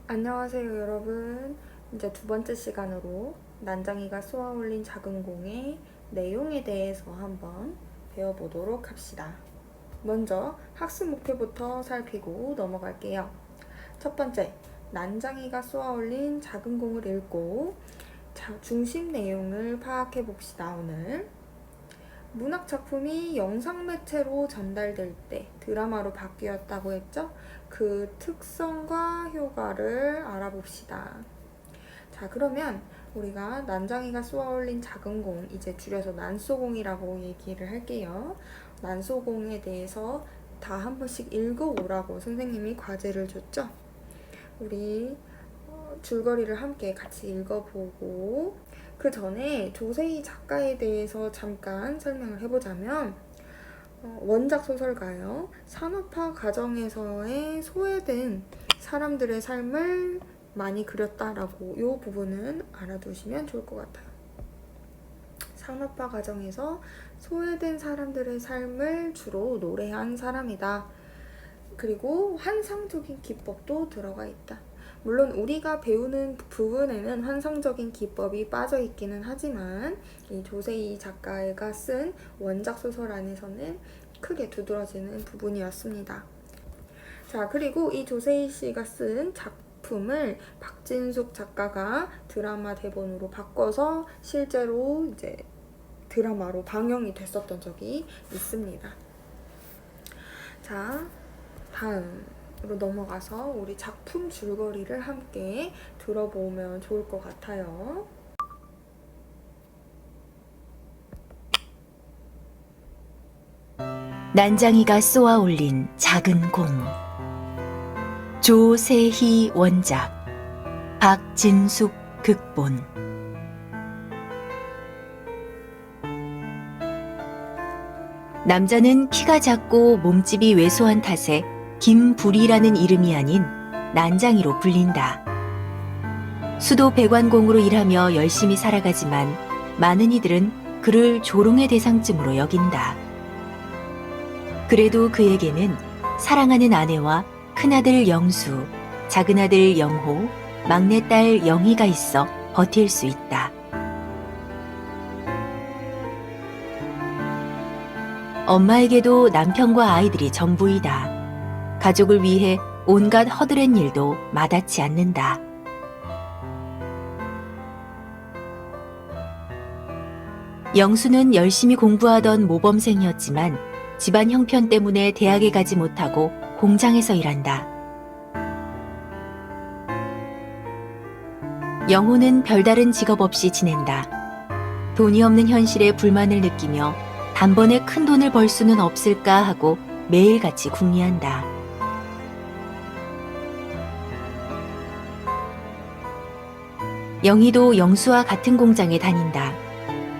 안녕하세요 여러분. 이제 두 번째 시간으로 난장이가 쏘아 올린 작은 공의 내용에 대해서 한번 배워보도록 합시다. 먼저 학습 목표부터 살피고 넘어갈게요. 첫 번째, 난장이가 쏘아 올린 작은 공을 읽고 중심 내용을 파악해 봅시다. 오늘 문학 작품이 영상 매체로 전달될 때 드라마로 바뀌었다고 했죠? 그 특성과 효과를 알아봅시다. 자, 그러면 우리가 난장이가 쏘아 올린 작은 공, 이제 줄여서 난쏘공이라고 얘기를 할게요. 난쏘공에 대해서 다 한 번씩 읽어오라고 선생님이 과제를 줬죠? 우리 줄거리를 함께 같이 읽어보고 그 전에 조세희 작가에 대해서 잠깐 설명을 해보자면 원작 소설가요. 산업화 과정에서의 소외된 사람들의 삶을 많이 그렸다라고 이 부분은 알아두시면 좋을 것 같아요. 산업화 과정에서 소외된 사람들의 삶을 주로 노래한 사람이다. 그리고 환상적인 기법도 들어가 있다. 물론 우리가 배우는 부분에는 환상적인 기법이 빠져 있기는 하지만 이 조세희 작가가 쓴 원작 소설 안에서는 크게 두드러지는 부분이었습니다. 자, 그리고 이 조세희 씨가 쓴 작품을 박진숙 작가가 드라마 대본으로 바꿔서 실제로 이제 드라마로 방영이 됐었던 적이 있습니다. 자, 다음으로 넘어가서 우리 작품 줄거리를 함께 들어보면 좋을 것 같아요. 난장이가 쏘아 올린 작은 공. 조세희 원작, 박진숙 극본. 남자는 키가 작고 몸집이 왜소한 탓에 김불이라는 이름이 아닌 난장이로 불린다. 수도 배관공으로 일하며 열심히 살아가지만 많은 이들은 그를 조롱의 대상쯤으로 여긴다. 그래도 그에게는 사랑하는 아내와 큰아들 영수, 작은아들 영호, 막내딸 영희가 있어 버틸 수 있다. 엄마에게도 남편과 아이들이 전부이다. 가족을 위해 온갖 허드렛 일도 마다치 않는다. 영수는 열심히 공부하던 모범생이었지만 집안 형편 때문에 대학에 가지 못하고 공장에서 일한다. 영호는 별다른 직업 없이 지낸다. 돈이 없는 현실에 불만을 느끼며 단번에 큰 돈을 벌 수는 없을까 하고 매일같이 궁리한다. 영희도 영수와 같은 공장에 다닌다.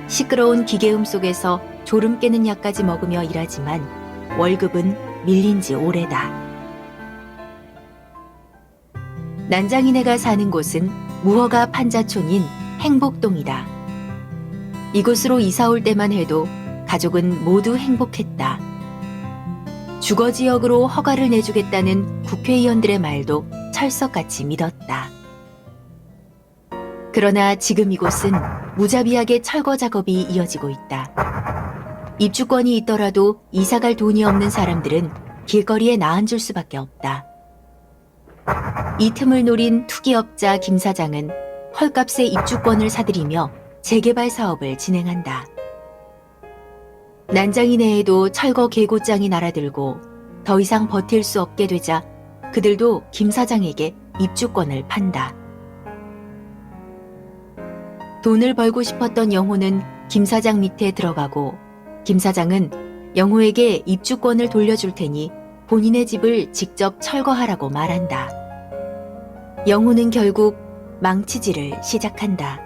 시끄러운 기계음 속에서 졸음 깨는 약까지 먹으며 일하지만 월급은 밀린 지 오래다. 난장이네가 사는 곳은 무허가 판자촌인 행복동이다. 이곳으로 이사 올 때만 해도 가족은 모두 행복했다. 주거지역으로 허가를 내주겠다는 국회의원들의 말도 철석같이 믿었다. 그러나 지금 이곳은 무자비하게 철거 작업이 이어지고 있다. 입주권이 있더라도 이사갈 돈이 없는 사람들은 길거리에 나앉을 수밖에 없다. 이 틈을 노린 투기업자 김 사장은 헐값에 입주권을 사들이며 재개발 사업을 진행한다. 난장이 내에도 철거 계고장이 날아들고 더 이상 버틸 수 없게 되자 그들도 김 사장에게 입주권을 판다. 돈을 벌고 싶었던 영호는 김 사장 밑에 들어가고 김 사장은 영호에게 입주권을 돌려줄 테니 본인의 집을 직접 철거하라고 말한다. 영호는 결국 망치질을 시작한다.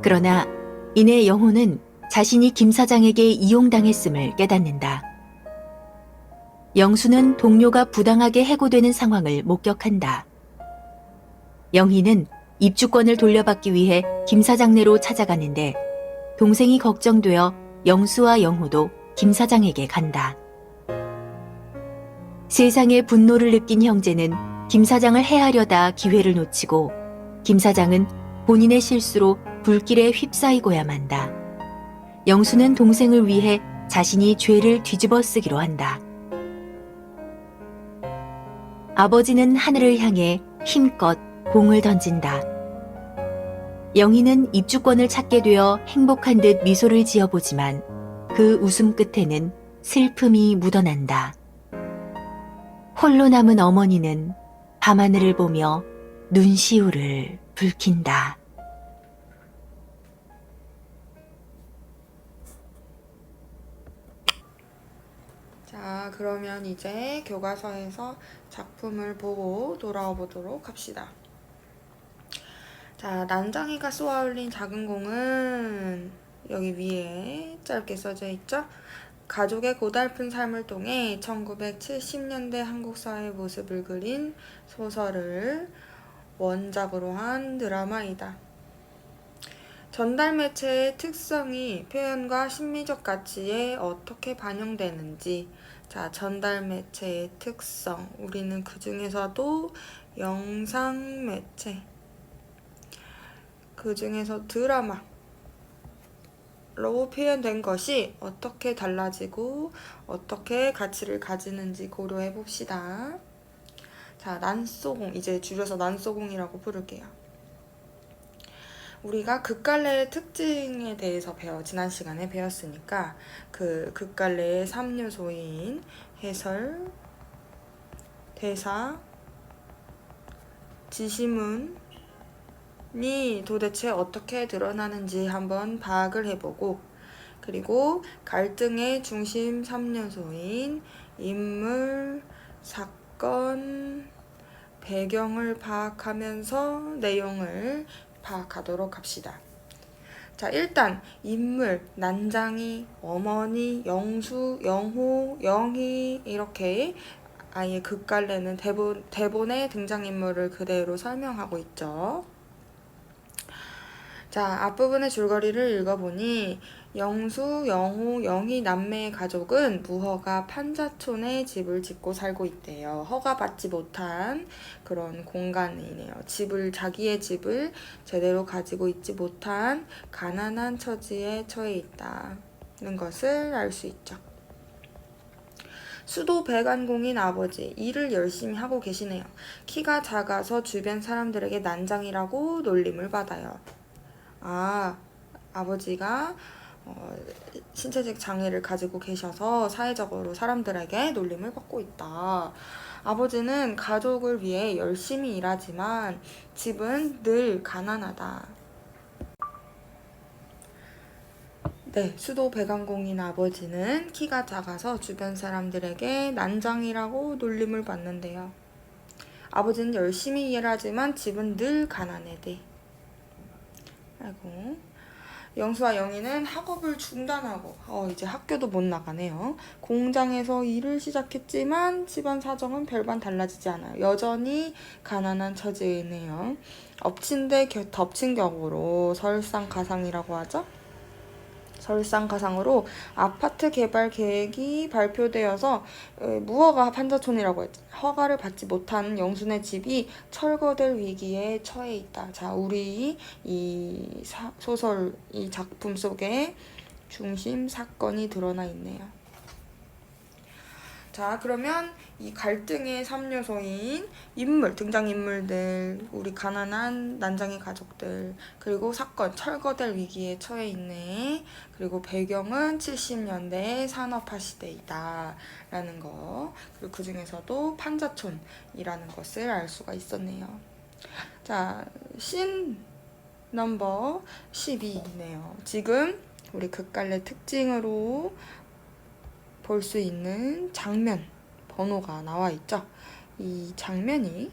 그러나 이내 영호는 자신이 김 사장에게 이용당했음을 깨닫는다. 영수는 동료가 부당하게 해고되는 상황을 목격한다. 영희는 입주권을 돌려받기 위해 김 사장네로 찾아가는데 동생이 걱정되어 영수와 영호도 김 사장에게 간다. 세상의 분노를 느낀 형제는 김 사장을 해하려다 기회를 놓치고 김 사장은 본인의 실수로 불길에 휩싸이고야 만다. 영수는 동생을 위해 자신이 죄를 뒤집어 쓰기로 한다. 아버지는 하늘을 향해 힘껏 공을 던진다. 영희는 입주권을 찾게 되어 행복한 듯 미소를 지어보지만 그 웃음 끝에는 슬픔이 묻어난다. 홀로 남은 어머니는 밤하늘을 보며 눈시울을 붉힌다. 자, 그러면 이제 교과서에서 작품을 보고 돌아와 보도록 합시다. 자, 난장이가 쏘아 올린 작은 공은 여기 위에 짧게 써져 있죠? 가족의 고달픈 삶을 통해 1970년대 한국 사회의 모습을 그린 소설을 원작으로 한 드라마이다. 전달 매체의 특성이 표현과 심리적 가치에 어떻게 반영되는지. 자, 전달 매체의 특성. 우리는 그 중에서도 영상 매체, 그 중에서 드라마로 표현된 것이 어떻게 달라지고 어떻게 가치를 가지는지 고려해 봅시다. 자, 난소공. 이제 줄여서 난소공이라고 부를게요. 우리가 극갈래의 특징에 대해서 지난 시간에 배웠으니까 그 극갈래의 3요소인 해설, 대사, 지시문이 도대체 어떻게 드러나는지 한번 파악을 해보고, 그리고 갈등의 중심 3요소인 인물, 사건, 배경을 파악하면서 내용을 파악하도록 합시다. 자, 일단 인물, 난장이, 어머니, 영수, 영호, 영희 이렇게 아예 극갈래는 대본의 등장인물을 그대로 설명하고 있죠. 자, 앞부분의 줄거리를 읽어보니 영수, 영호, 영희 남매의 가족은 무허가 판자촌에 집을 짓고 살고 있대요. 허가받지 못한 그런 공간이네요. 자기의 집을 제대로 가지고 있지 못한 가난한 처지에 처해 있다는 것을 알 수 있죠. 수도 배관공인 아버지, 일을 열심히 하고 계시네요. 키가 작아서 주변 사람들에게 난장이라고 놀림을 받아요. 아버지가 신체적 장애를 가지고 계셔서 사회적으로 사람들에게 놀림을 받고 있다. 아버지는 가족을 위해 열심히 일하지만 집은 늘 가난하다. 네, 수도 배관공인 아버지는 키가 작아서 주변 사람들에게 난장이라고 놀림을 받는데요. 아버지는 열심히 일하지만 집은 늘 가난해. 네. 아이고. 영수와 영희는 학업을 중단하고 이제 학교도 못 나가네요. 공장에서 일을 시작했지만 집안 사정은 별반 달라지지 않아요. 여전히 가난한 처지에 있네요. 엎친 데 덮친 격으로 설상가상이라고 하죠. 설상가상으로 아파트 개발 계획이 발표되어서 무허가 판자촌이라고 했죠. 허가를 받지 못한 영순의 집이 철거될 위기에 처해 있다. 자, 우리 이 소설, 이 작품 속에 중심 사건이 드러나 있네요. 자, 그러면 이 갈등의 3요소인 인물, 등장인물들, 우리 가난한 난장이 가족들, 그리고 사건, 철거될 위기에 처해 있네. 그리고 배경은 70년대 산업화 시대이다 라는 거, 그리고 그 중에서도 판자촌이라는 것을 알 수가 있었네요. 자, 씬 넘버 12네요. 지금 우리 극갈래 특징으로 볼 수 있는 장면 번호가 나와 있죠. 이 장면이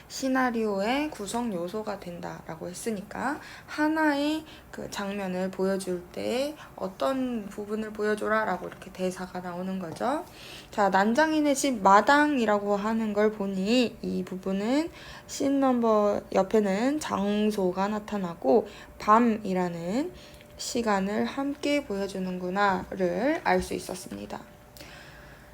시나리오의 구성 요소가 된다라고 했으니까 하나의 그 장면을 보여줄 때 어떤 부분을 보여줘라 라고 이렇게 대사가 나오는 거죠. 자, 난장이네 집 마당이라고 하는 걸 보니 이 부분은 씬 넘버 옆에는 장소가 나타나고 밤이라는 시간을 함께 보여주는구나를 알 수 있었습니다.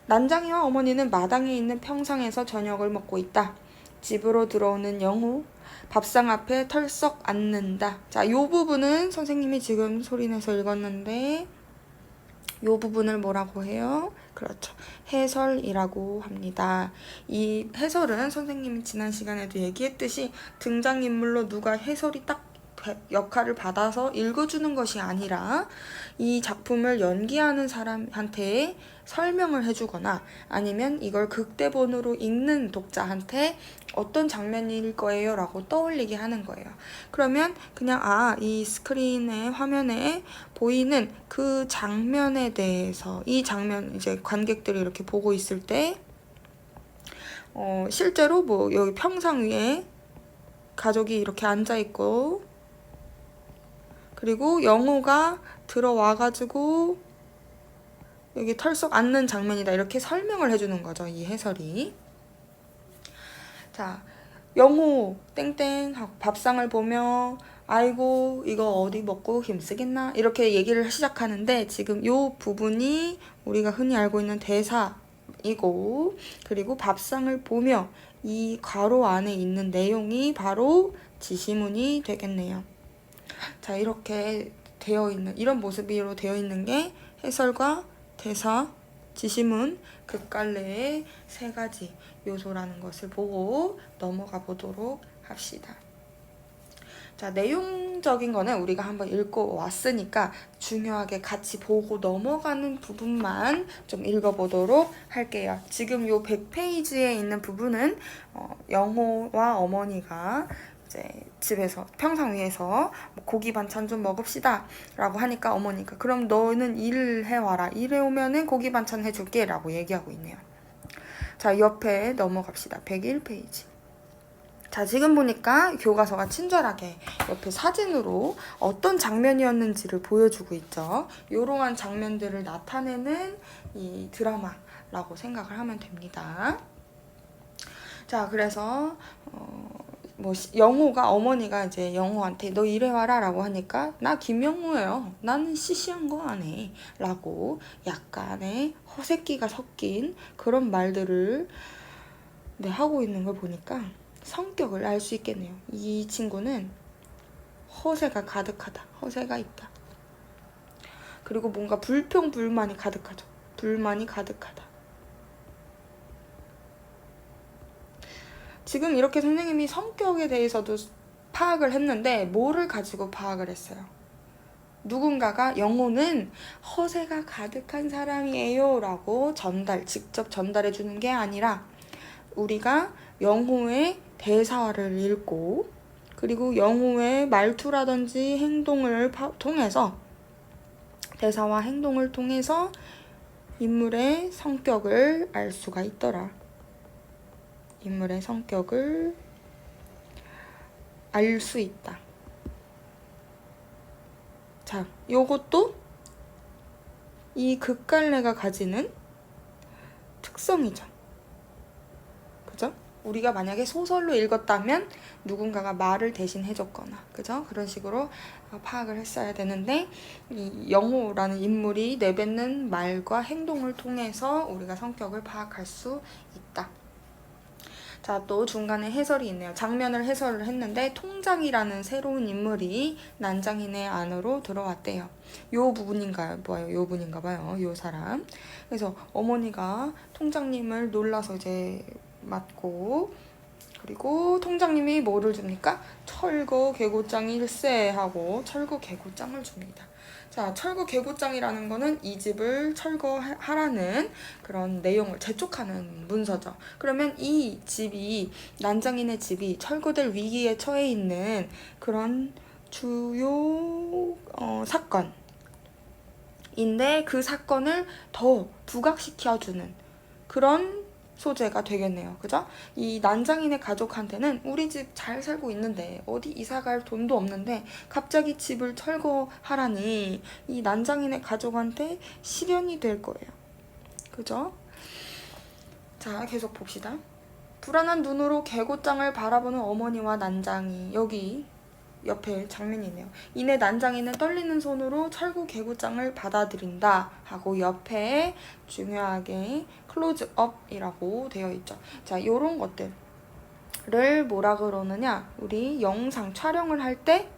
난장이와 어머니는 마당에 있는 평상에서 저녁을 먹고 있다. 집으로 들어오는 영호, 밥상 앞에 털썩 앉는다. 자, 요 부분은 선생님이 지금 소리내서 읽었는데 요 부분을 뭐라고 해요? 그렇죠. 해설이라고 합니다. 이 해설은 선생님이 지난 시간에도 얘기했듯이 등장인물로 누가 해설이 딱 역할을 받아서 읽어주는 것이 아니라 이 작품을 연기하는 사람한테 설명을 해주거나 아니면 이걸 극대본으로 읽는 독자한테 어떤 장면일 거예요 라고 떠올리게 하는 거예요. 그러면 그냥 이 스크린의 화면에 보이는 그 장면에 대해서 이 장면 이제 관객들이 이렇게 보고 있을 때 실제로 뭐 여기 평상 위에 가족이 이렇게 앉아 있고 그리고 영호가 들어와가지고 여기 털썩 앉는 장면이다 이렇게 설명을 해주는 거죠. 이 해설이. 자, 영호 땡땡 하고 밥상을 보며 아이고 이거 어디 먹고 힘쓰겠나 이렇게 얘기를 시작하는데 지금 요 부분이 우리가 흔히 알고 있는 대사이고 그리고 밥상을 보며 이 괄호 안에 있는 내용이 바로 지시문이 되겠네요. 자, 이렇게 되어 있는 이런 모습으로 되어 있는 게 해설과 대사, 지시문, 극갈래의 세 가지 요소라는 것을 보고 넘어가 보도록 합시다. 자, 내용적인 거는 우리가 한번 읽고 왔으니까 중요하게 같이 보고 넘어가는 부분만 좀 읽어보도록 할게요. 지금 요 100페이지에 있는 부분은 영호와 어머니가 이제 집에서 평상 위에서 고기 반찬 좀 먹읍시다 라고 하니까 어머니가 그럼 너는 일을 해와라. 일해오면은 고기 반찬 해줄게 라고 얘기하고 있네요. 자, 옆에 넘어갑시다. 101페이지. 자, 지금 보니까 교과서가 친절하게 옆에 사진으로 어떤 장면이었는지를 보여주고 있죠. 이러한 장면들을 나타내는 이 드라마라고 생각을 하면 됩니다. 자, 그래서 영호가 어머니가 이제 영호한테 너 일해와라 라고 하니까 나 김영호예요. 나는 시시한 거 안 해. 라고 약간의 허세끼가 섞인 그런 말들을 하고 있는 걸 보니까 성격을 알 수 있겠네요. 이 친구는 허세가 가득하다. 허세가 있다. 그리고 뭔가 불평불만이 가득하죠. 불만이 가득하다. 지금 이렇게 선생님이 성격에 대해서도 파악을 했는데 뭐를 가지고 파악을 했어요? 누군가가 영호는 허세가 가득한 사람이에요 라고 직접 전달해 주는 게 아니라 우리가 영호의 대사를 읽고 그리고 영호의 말투라든지 행동을 통해서 대사와 행동을 통해서 인물의 성격을 알 수가 있더라. 인물의 성격을 알 수 있다. 자, 요것도 이 극갈래가 가지는 특성이죠. 그죠? 우리가 만약에 소설로 읽었다면 누군가가 말을 대신 해줬거나 그죠? 그런 식으로 파악을 했어야 되는데 이 영호라는 인물이 내뱉는 말과 행동을 통해서 우리가 성격을 파악할 수 있다. 자, 또 중간에 해설이 있네요. 장면을 해설을 했는데 통장이라는 새로운 인물이 난장인의 안으로 들어왔대요. 요 부분인가요? 요 분인가 봐요. 요 사람. 그래서 어머니가 통장님을 놀라서 이제 맞고 그리고 통장님이 뭐를 줍니까? 철거 개고장 일세 하고 철거 개고장을 줍니다. 자, 철거 개고장이라는 거는 이 집을 철거하라는 그런 내용을 재촉하는 문서죠. 그러면 이 집이 난장인의 집이 철거될 위기에 처해 있는 그런 주요 사건인데 그 사건을 더 부각시켜주는 그런 소재가 되겠네요. 그죠? 이 난장인의 가족한테는 우리 집 잘 살고 있는데 어디 이사갈 돈도 없는데 갑자기 집을 철거하라니 이 난장인의 가족한테 시련이 될 거예요. 그죠? 자, 계속 봅시다. 불안한 눈으로 개고장을 바라보는 어머니와 난장이 여기 옆에 장면이 있네요. 이내 난장이는 떨리는 손으로 철구 개구장을 받아들인다 하고 옆에 중요하게 클로즈업이라고 되어 있죠. 자, 요런 것들을 뭐라 그러느냐, 우리 영상 촬영을 할 때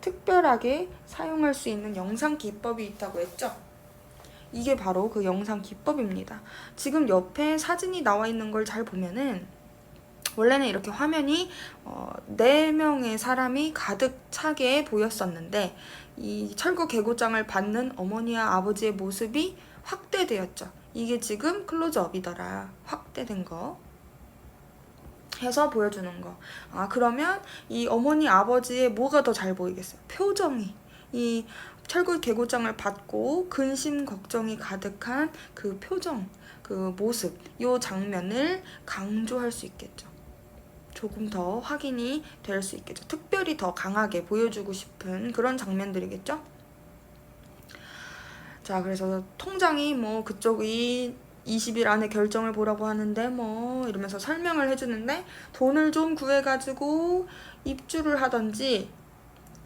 특별하게 사용할 수 있는 영상 기법이 있다고 했죠. 이게 바로 그 영상 기법입니다. 지금 옆에 사진이 나와 있는 걸 잘 보면은 원래는 이렇게 화면이 4명의 사람이 가득 차게 보였었는데 이 철구 개구장을 받는 어머니와 아버지의 모습이 확대되었죠. 이게 지금 클로즈업이더라. 확대된 거 해서 보여주는 거. 아, 그러면 이 어머니 아버지의 뭐가 더 잘 보이겠어요? 표정이. 이 철구 개구장을 받고 근심 걱정이 가득한 그 표정, 그 모습, 요 장면을 강조할 수 있겠죠. 조금 더 확인이 될 수 있겠죠. 특별히 더 강하게 보여주고 싶은 그런 장면들이겠죠. 자, 그래서 통장이 뭐 그쪽이 20일 안에 결정을 보라고 하는데 뭐 이러면서 설명을 해주는데 돈을 좀 구해가지고 입주를 하던지,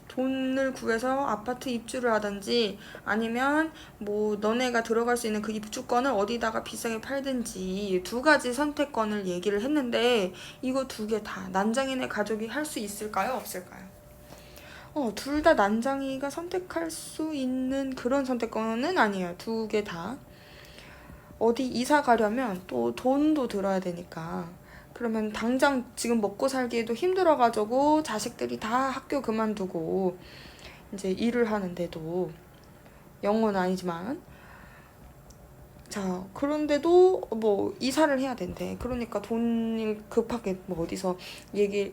돈을 구해서 아파트 입주를 하든지, 아니면 뭐 너네가 들어갈 수 있는 그 입주권을 어디다가 비싸게 팔든지 2가지 선택권을 얘기를 했는데 이거 2개 다 난장이네 가족이 할 수 있을까요? 없을까요? 둘 다 난장이가 선택할 수 있는 그런 선택권은 아니에요. 2개 다. 어디 이사 가려면 또 돈도 들어야 되니까, 그러면 당장 지금 먹고 살기에도 힘들어가지고 자식들이 다 학교 그만두고 이제 일을 하는데도, 영어는 아니지만, 자, 그런데도 뭐 이사를 해야 된대. 그러니까 돈이 급하게 뭐 어디서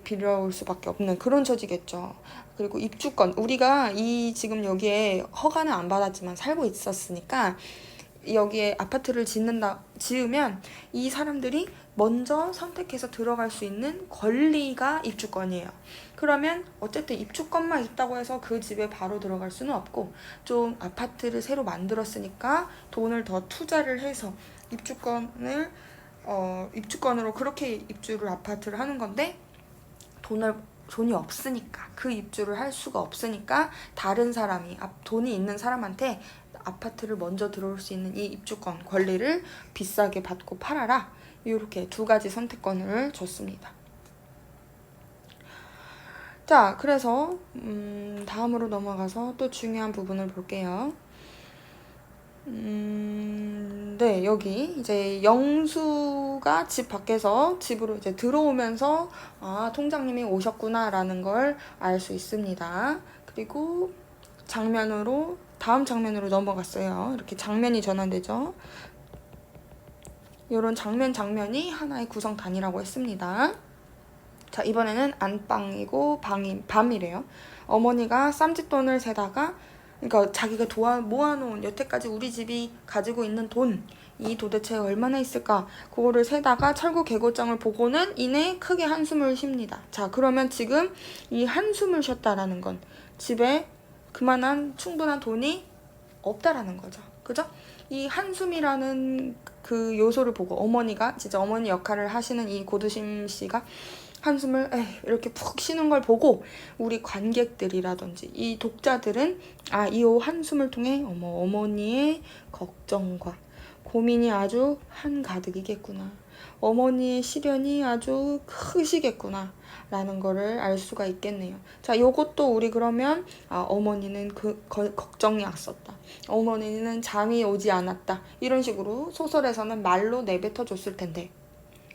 빌려올 수밖에 없는 그런 처지겠죠. 그리고 입주권, 우리가 이 지금 여기에 허가는 안 받았지만 살고 있었으니까 여기에 아파트를 지으면 이 사람들이 먼저 선택해서 들어갈 수 있는 권리가 입주권이에요. 그러면 어쨌든 입주권만 있다고 해서 그 집에 바로 들어갈 수는 없고, 좀 아파트를 새로 만들었으니까 돈을 더 투자를 해서 입주권으로 그렇게 입주를 아파트를 하는 건데, 돈이 없으니까, 그 입주를 할 수가 없으니까 다른 사람이, 돈이 있는 사람한테 아파트를 먼저 들어올 수 있는 이 입주권 권리를 비싸게 받고 팔아라. 이렇게 2가지 선택권을 줬습니다. 자, 그래서 다음으로 넘어가서 또 중요한 부분을 볼게요. 네, 여기 이제 영수가 집 밖에서 집으로 이제 들어오면서 통장님이 오셨구나라는 걸 알 수 있습니다. 그리고 다음 장면으로 넘어갔어요. 이렇게 장면이 전환되죠. 이런 장면이 하나의 구성단이라고 했습니다. 자, 이번에는 안방이고 밤이래요. 어머니가 쌈짓돈을 세다가, 그러니까 자기가 모아놓은 여태까지 우리 집이 가지고 있는 돈이 도대체 얼마나 있을까, 그거를 세다가 철구 개고장을 보고는 이내 크게 한숨을 쉽니다. 자, 그러면 지금 이 한숨을 쉬었다라는 건 집에 그만한 충분한 돈이 없다라는 거죠. 그죠? 이 한숨이라는 그 요소를 보고 어머니가, 진짜 어머니 역할을 하시는 이 고두심 씨가 한숨을 이렇게 푹 쉬는 걸 보고 우리 관객들이라든지 이 독자들은 이 한숨을 통해 어머니의 걱정과 고민이 아주 한가득이겠구나, 어머니의 시련이 아주 크시겠구나 라는 거를 알 수가 있겠네요. 자, 요것도 우리 그러면 어머니는 걱정이 앞섰다, 어머니는 잠이 오지 않았다, 이런 식으로 소설에서는 말로 내뱉어 줬을 텐데,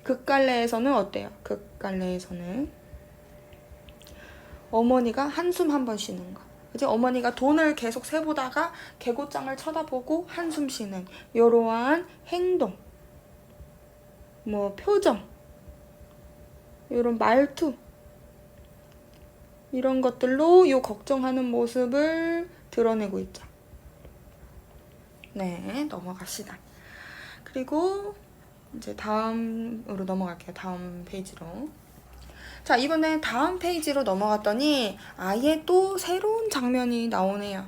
극갈래에서는 어때요? 극갈래에서는 어머니가 한숨 한 번 쉬는 거, 그치? 어머니가 돈을 계속 세보다가 개고장을 쳐다보고 한숨 쉬는 이러한 행동, 뭐 표정, 이런 말투, 이런 것들로 이 걱정하는 모습을 드러내고 있죠. 네, 넘어갑시다. 그리고 이제 다음으로 넘어갈게요. 다음 페이지로. 자, 이번에 다음 페이지로 넘어갔더니 아예 또 새로운 장면이 나오네요.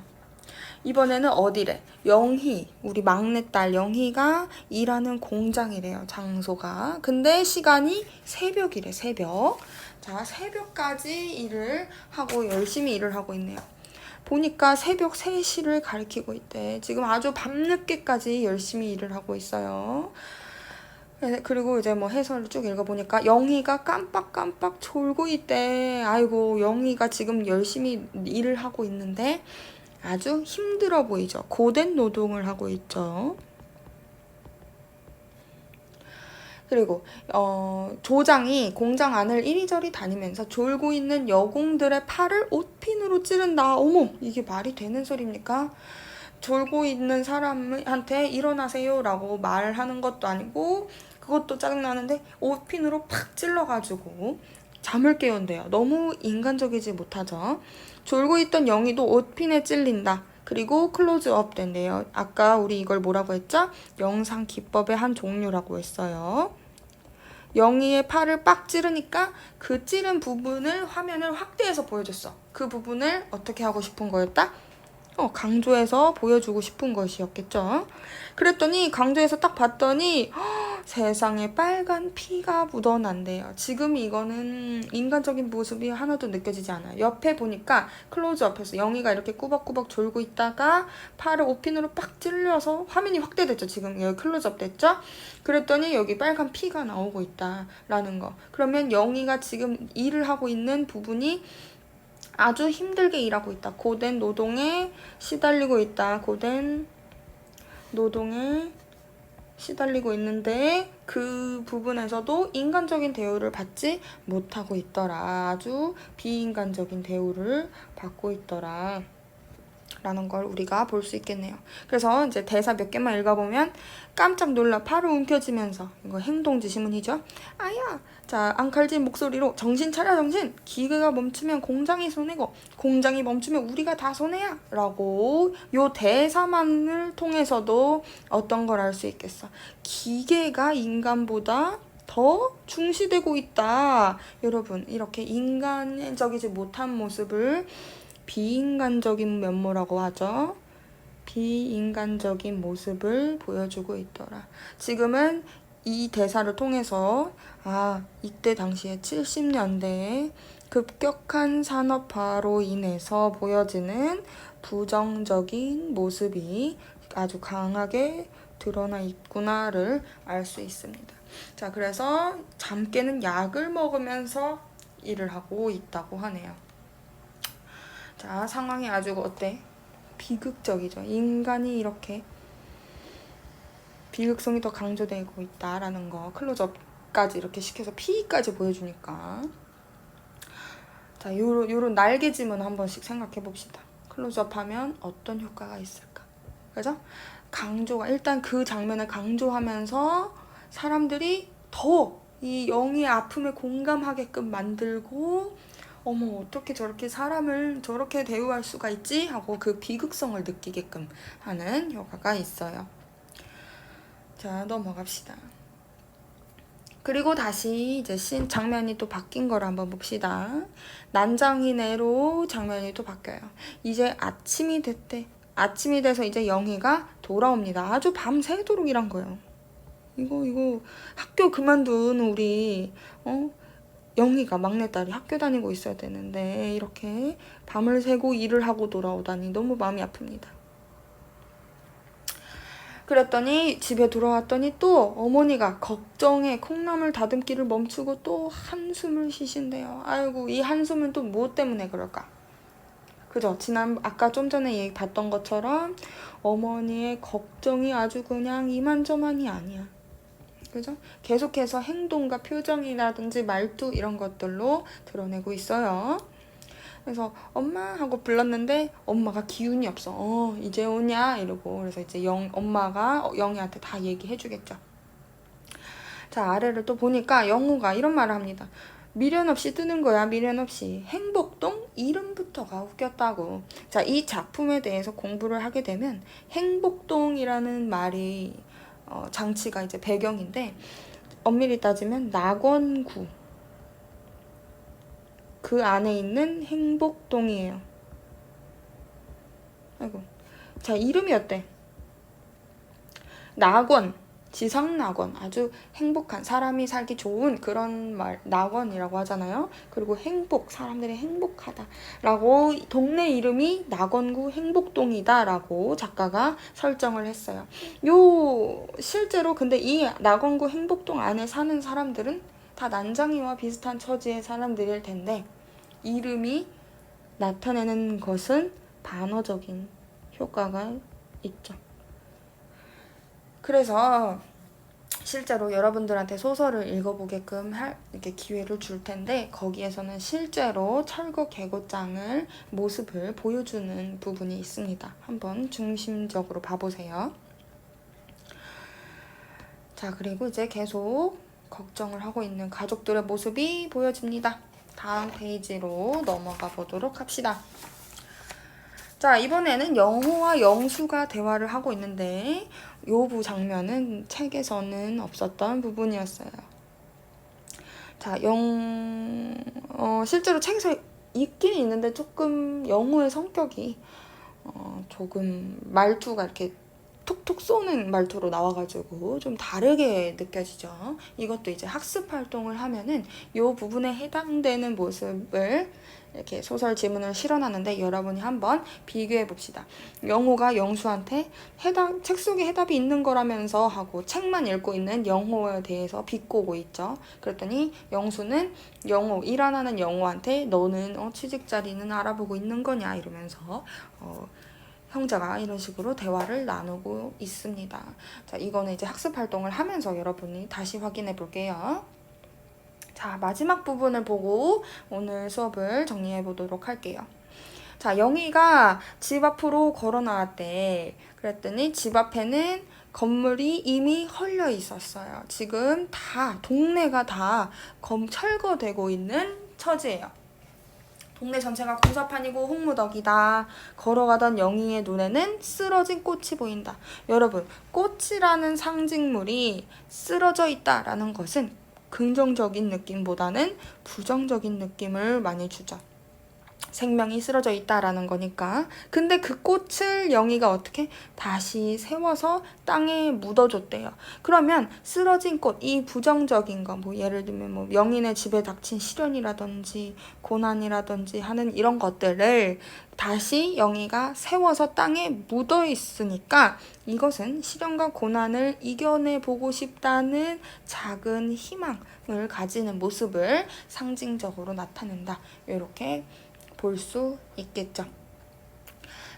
이번에는 어디래? 영희, 우리 막내딸 영희가 일하는 공장이래요, 장소가. 근데 시간이 새벽이래, 새벽. 자, 새벽까지 일을 하고 열심히 일을 하고 있네요. 보니까 새벽 3시를 가리키고 있대. 지금 아주 밤늦게까지 열심히 일을 하고 있어요. 그리고 이제 뭐 해설을 쭉 읽어보니까 영희가 깜빡깜빡 졸고 있대. 아이고, 영희가 지금 열심히 일을 하고 있는데 아주 힘들어 보이죠. 고된 노동을 하고 있죠. 그리고 조장이 공장 안을 이리저리 다니면서 졸고 있는 여공들의 팔을 옷핀으로 찌른다. 어머, 이게 말이 되는 소리입니까? 졸고 있는 사람한테 일어나세요 라고 말하는 것도 아니고 그것도 짜증나는데 옷핀으로 팍 찔러가지고 잠을 깨운대요. 너무 인간적이지 못하죠. 졸고 있던 영희도 옷핀에 찔린다. 그리고 클로즈업 된대요. 아까 우리 이걸 뭐라고 했죠? 영상 기법의 한 종류라고 했어요. 영희의 팔을 빡 찌르니까 그 찌른 부분을 화면을 확대해서 보여줬어. 그 부분을 어떻게 하고 싶은 거였다? 강조해서 보여주고 싶은 것이었겠죠. 그랬더니 강조해서 딱 봤더니 세상에 빨간 피가 묻어난대요. 지금 이거는 인간적인 모습이 하나도 느껴지지 않아요. 옆에 보니까 클로즈업해서 영희가 이렇게 꾸벅꾸벅 졸고 있다가 팔을 옷핀으로 빡 찔려서 화면이 확대됐죠. 지금 여기 클로즈업 됐죠. 그랬더니 여기 빨간 피가 나오고 있다라는 거. 그러면 영희가 지금 일을 하고 있는 부분이 아주 힘들게 일하고 있다. 고된 노동에 시달리고 있다. 고된 노동에 시달리고 있는데 그 부분에서도 인간적인 대우를 받지 못하고 있더라. 아주 비인간적인 대우를 받고 있더라. 라는 걸 우리가 볼 수 있겠네요. 그래서 이제 대사 몇 개만 읽어보면 깜짝 놀라 팔을 움켜쥐면서 이거 행동지시문이죠. 아야! 자, 앙칼진 목소리로 정신 차려 정신! 기계가 멈추면 공장이 손해고 공장이 멈추면 우리가 다 손해야! 라고 요 대사만을 통해서도 어떤 걸 알 수 있겠어. 기계가 인간보다 더 중시되고 있다. 여러분, 이렇게 인간적이지 못한 모습을 비인간적인 면모라고 하죠. 비인간적인 모습을 보여주고 있더라. 지금은 이 대사를 통해서 이때 당시에 70년대에 급격한 산업화로 인해서 보여지는 부정적인 모습이 아주 강하게 드러나 있구나를 알 수 있습니다. 자, 그래서 잠 깨는 약을 먹으면서 일을 하고 있다고 하네요. 자, 상황이 아주 어때? 비극적이죠. 인간이 이렇게 비극성이 더 강조되고 있다라는 거. 클로즈업까지 이렇게 시켜서 피까지 보여주니까. 자, 요런 날개짐은 한 번씩 생각해 봅시다. 클로즈업 하면 어떤 효과가 있을까? 그죠? 강조가, 일단 그 장면을 강조하면서 사람들이 더 이 영희의 아픔에 공감하게끔 만들고 어머, 어떻게 저렇게 사람을 저렇게 대우할 수가 있지? 하고 그 비극성을 느끼게끔 하는 효과가 있어요. 자, 넘어갑시다. 그리고 다시 이제 장면이 또 바뀐 걸 한번 봅시다. 난장이네로 장면이 또 바뀌어요. 이제 아침이 됐대. 아침이 돼서 이제 영희가 돌아옵니다. 아주 밤새도록 일한 거예요. 이거 학교 그만둔 우리 영희가 막내딸이 학교 다니고 있어야 되는데 이렇게 밤을 새고 일을 하고 돌아오다니 너무 마음이 아픕니다. 그랬더니 집에 돌아왔더니 또 어머니가 걱정에 콩나물 다듬기를 멈추고 또 한숨을 쉬신대요. 아이고, 이 한숨은 또 뭐 때문에 그럴까? 그죠? 아까 좀 전에 봤던 것처럼 어머니의 걱정이 아주 그냥 이만저만이 아니야. 그죠? 계속해서 행동과 표정이라든지 말투 이런 것들로 드러내고 있어요. 그래서 엄마 하고 불렀는데 엄마가 기운이 없어. 이제 오냐 이러고. 그래서 이제 엄마가 영희한테 다 얘기해 주겠죠. 자, 아래를 또 보니까 영우가 이런 말을 합니다. 미련 없이 뜨는 거야. 미련 없이. 행복동 이름부터가 웃겼다고. 자, 이 작품에 대해서 공부를 하게 되면 행복동이라는 말이 장치가 이제 배경인데 엄밀히 따지면 낙원구 그 안에 있는 행복동이에요. 아이고, 자, 이름이 어때? 낙원, 지상낙원, 아주 행복한, 사람이 살기 좋은 그런 말, 낙원이라고 하잖아요. 그리고 행복, 사람들이 행복하다라고 동네 이름이 낙원구 행복동이다라고 작가가 설정을 했어요. 실제로 근데 이 낙원구 행복동 안에 사는 사람들은 다 난장이와 비슷한 처지의 사람들일 텐데 이름이 나타내는 것은 반어적인 효과가 있죠. 그래서 실제로 여러분들한테 소설을 읽어보게끔 이렇게 기회를 줄 텐데 거기에서는 실제로 철거 계곡장을 모습을 보여주는 부분이 있습니다. 한번 중심적으로 봐보세요. 자, 그리고 이제 계속 걱정을 하고 있는 가족들의 모습이 보여집니다. 다음 페이지로 넘어가 보도록 합시다. 자, 이번에는 영호와 영수가 대화를 하고 있는데 요 장면은 책에서는 없었던 부분이었어요. 자, 실제로 책에서 있긴 있는데 조금 영호의 성격이 조금 말투가 이렇게 톡톡 쏘는 말투로 나와가지고 좀 다르게 느껴지죠. 이것도 이제 학습 활동을 하면은 요 부분에 해당되는 모습을 이렇게 소설 지문을 실어놨는데 여러분이 한번 비교해 봅시다. 영호가 영수한테 책 속에 해답이 있는 거라면서 하고 책만 읽고 있는 영호에 대해서 비꼬고 있죠. 그랬더니 영수는 일어나는 영호한테 너는 취직 자리는 알아보고 있는 거냐 이러면서 형제가 이런 식으로 대화를 나누고 있습니다. 자, 이거는 이제 학습 활동을 하면서 여러분이 다시 확인해 볼게요. 자, 마지막 부분을 보고 오늘 수업을 정리해 보도록 할게요. 자, 영희가 집 앞으로 걸어 나왔대. 그랬더니 집 앞에는 건물이 이미 헐려 있었어요. 지금 동네가 다 철거되고 있는 처지예요. 동네 전체가 공사판이고 홍무덕이다. 걸어가던 영희의 눈에는 쓰러진 꽃이 보인다. 여러분, 꽃이라는 상징물이 쓰러져 있다라는 것은 긍정적인 느낌보다는 부정적인 느낌을 많이 주죠. 생명이 쓰러져 있다라는 거니까. 근데 그 꽃을 영희가 어떻게 다시 세워서 땅에 묻어줬대요. 그러면 쓰러진 꽃, 이 부정적인 거, 예를 들면 영희네 집에 닥친 시련이라든지 고난이라든지 하는 이런 것들을 다시 영희가 세워서 땅에 묻어 있으니까 이것은 시련과 고난을 이겨내 보고 싶다는 작은 희망을 가지는 모습을 상징적으로 나타낸다. 이렇게 볼 수 있겠죠.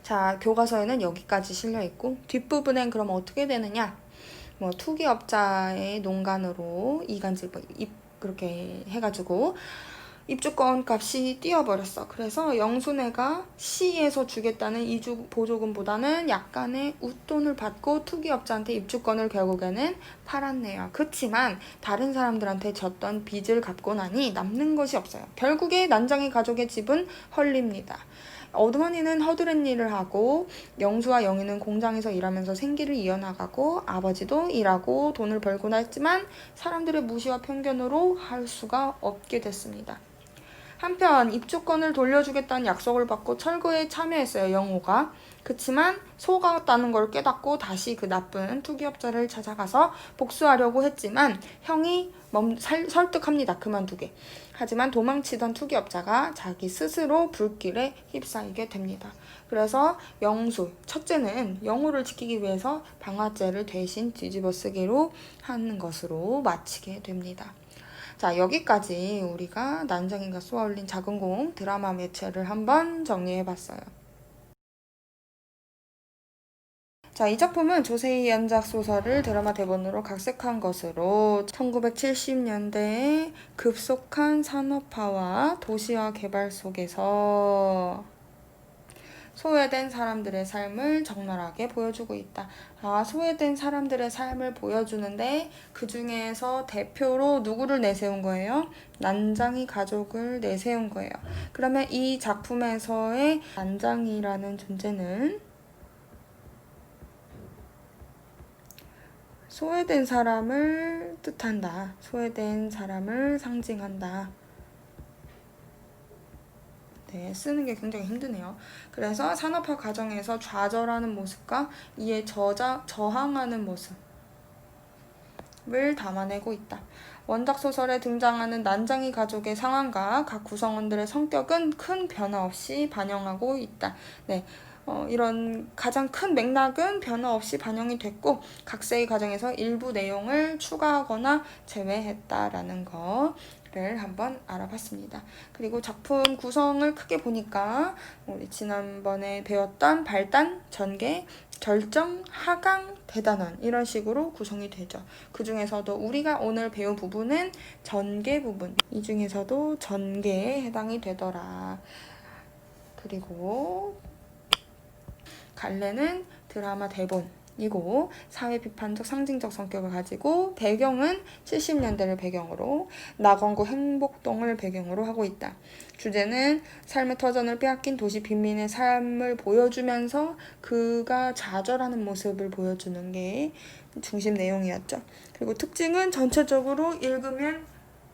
자, 교과서에는 여기까지 실려 있고 뒷부분엔 그럼 어떻게 되느냐? 투기업자의 농간으로 이간질 그렇게 해가지고 입주권 값이 뛰어버렸어. 그래서 영순애가 시에서 주겠다는 이주 보조금보다는 약간의 웃돈을 받고 투기업자한테 입주권을 결국에는 팔았네요. 그렇지만 다른 사람들한테 졌던 빚을 갚고 나니 남는 것이 없어요. 결국에 난장이 가족의 집은 헐립니다. 어머니는 허드렛 일을 하고 영수와 영희는 공장에서 일하면서 생계를 이어나가고 아버지도 일하고 돈을 벌곤 했지만 사람들의 무시와 편견으로 할 수가 없게 됐습니다. 한편 입주권을 돌려주겠다는 약속을 받고 철거에 참여했어요. 영호가. 그치만 속았다는 걸 깨닫고 다시 그 나쁜 투기업자를 찾아가서 복수하려고 했지만 형이 설득합니다. 그만두게. 하지만 도망치던 투기업자가 자기 스스로 불길에 휩싸이게 됩니다. 그래서 첫째는 영호를 지키기 위해서 방아쇠를 대신 뒤집어 쓰기로 하는 것으로 마치게 됩니다. 자, 여기까지 우리가 난장이가 쏘아올린 작은 공 드라마 매체를 한번 정리해봤어요. 자, 이 작품은 조세희 연작 소설을 드라마 대본으로 각색한 것으로 1970년대의 급속한 산업화와 도시화 개발 속에서 소외된 사람들의 삶을 적나라하게 보여주고 있다. 소외된 사람들의 삶을 보여주는데 그 중에서 대표로 누구를 내세운 거예요? 난장이 가족을 내세운 거예요. 그러면 이 작품에서의 난장이라는 존재는 소외된 사람을 뜻한다. 소외된 사람을 상징한다. 네, 쓰는 게 굉장히 힘드네요. 그래서 산업화 과정에서 좌절하는 모습과 이에 저항하는 모습을 담아내고 있다. 원작 소설에 등장하는 난장이 가족의 상황과 각 구성원들의 성격은 큰 변화 없이 반영하고 있다. 네, 이런 가장 큰 맥락은 변화 없이 반영이 됐고 각세의 과정에서 일부 내용을 추가하거나 제외했다라는 거를 한번 알아봤습니다. 그리고 작품 구성을 크게 보니까 우리 지난번에 배웠던 발단, 전개, 결정, 하강, 대단원 이런 식으로 구성이 되죠. 그 중에서도 우리가 오늘 배운 부분은 전개 부분, 이 중에서도 전개에 해당이 되더라. 그리고 갈래는 드라마 대본이고 사회 비판적 상징적 성격을 가지고 배경은 70년대를 배경으로 낙원구 행복동을 배경으로 하고 있다. 주제는 삶의 터전을 빼앗긴 도시 빈민의 삶을 보여주면서 그가 좌절하는 모습을 보여주는 게 중심 내용이었죠. 그리고 특징은 전체적으로 읽으면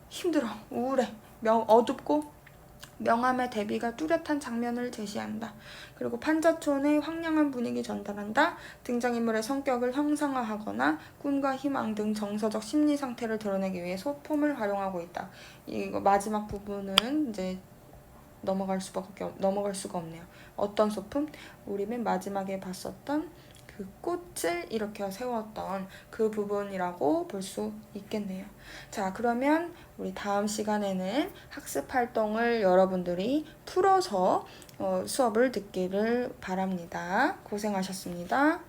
힘들어, 우울해, 어둡고 명암의 대비가 뚜렷한 장면을 제시한다. 그리고 판자촌의 황량한 분위기 전달한다. 등장인물의 성격을 형상화하거나 꿈과 희망 등 정서적 심리 상태를 드러내기 위해 소품을 활용하고 있다. 이거 마지막 부분은 이제 넘어갈 수가 없네요. 어떤 소품? 우리 맨 마지막에 봤었던 그 꽃을 이렇게 세웠던 그 부분이라고 볼 수 있겠네요. 자, 그러면 우리 다음 시간에는 학습 활동을 여러분들이 풀어서 수업을 듣기를 바랍니다. 고생하셨습니다.